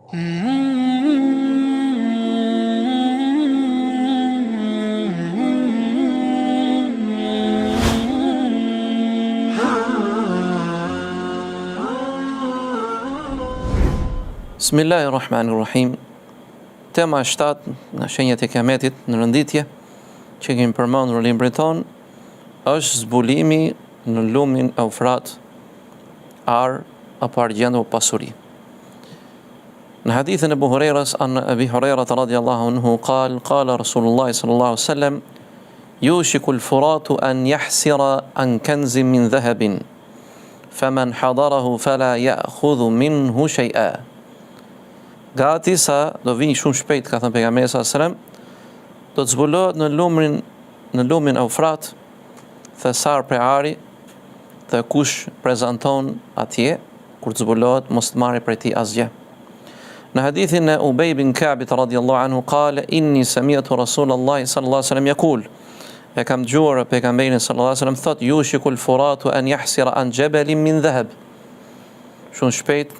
Bismillahirrahmanirrahim. Tema 7 nga shenjat e kiametit në rënditje që kemi përmendur në librin ton është zbulimi në lumin Eufrat, ar apo argjend apo pasuri. Në hadithin e Abu Hurajras an Abi Hurairah radhiyallahu anhu qala Rasulullah sallallahu alaihi wasallam yushiku al-furatu an yahsira an kanzin min dhahabin faman hadarahu fala ya'khudhu minhu shay'a. Gati sa do vini shumë shpejt, ka thënë pejgamberi sallallahu alajhi wasallam, do të zbulohet në lumin Eufrat thesar prej ari, dhe kush prezanton atje kur të zbulohet mos të marrë prej tij asgjë. Në hadithin e Ubej bin Ka'bit radhiyallahu anhu qala inni sami'tu Rasulullah sallallahu alajhi wasallam yaqul, e kam dëgjuar pejgamberin sallallahu alajhi wasallam thot yushiku al-furatu an yahsira an jabalin min dhahab. Shumë shpejt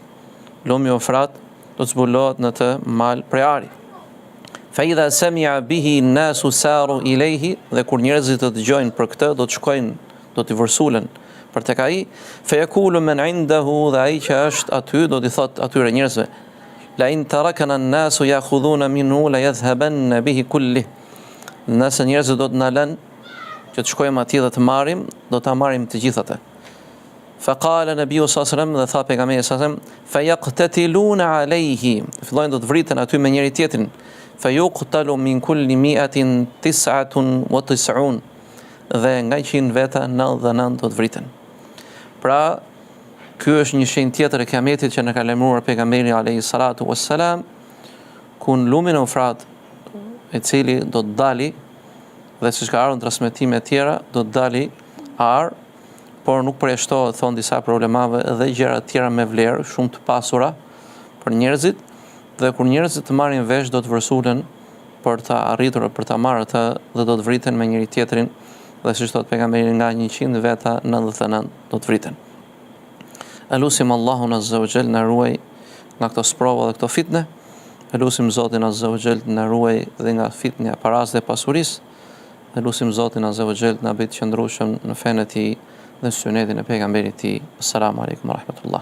lumi Eufrat do të zbulohet në të mal prej ari. Fa idha sami'a bihi an-nasu saru ilayhi, dhe kur njerëzit të dëgjojnë për këtë, do të shkojnë, do të vërsulen për tek ai, fa yaqulu man 'indahu, dhe ai që është aty do t'i thotë atyre njerëzve, la in tarakana an-nasu ya'khudhuna minhu la yadhhabanna bihi kulli. Nëse njerëzit do të na lënë që të shkojmë atje dhe të marrim, do ta marrim të gjithë atë. Faqala Nabiu sallallahu alaihi wasallam, dhe tha pejgamberi sallallahu alaihi wasallam, fayaqtatiluna alayhi, fillojnë do të vriten aty me njëri tjetrin, fayuqtalu min kulli 199, dhe nga 100 veta 99 do të vriten. Pra, ky është një shenjë tjetër e kiametit që na ka lajmëruar pejgamberi alayhi salatu wassalam, ku në lumin Eufrat, i cili do të dali, dhe siç ka ardhur në transmetime të tjera, do të dali ar, por nuk përjashtohet, thon disa problemave, dhe gjëra të tjera me vlerë shumë të pasura për njerëzit, dhe kur njerëzit të marrin vesh do të vërsulen për ta arritur, për ta marrë atë, dhe do të vriten me njëri tjetrin, dhe siç thot pejgamberi nga 100 veta 99 do të vriten. Elusim Allahun azza wa jall na ruaj nga këto sprova dhe këto fitne. Elusim Zotin azza wa jall na ruaj dhe nga fitnja e paras dhe pasurisë. Elusim Zotin azza wa jall na bëj të qëndrueshëm në fenë e tij dhe sunetin e pejgamberit të tij. Assalamu alaikum wa rahmatullah.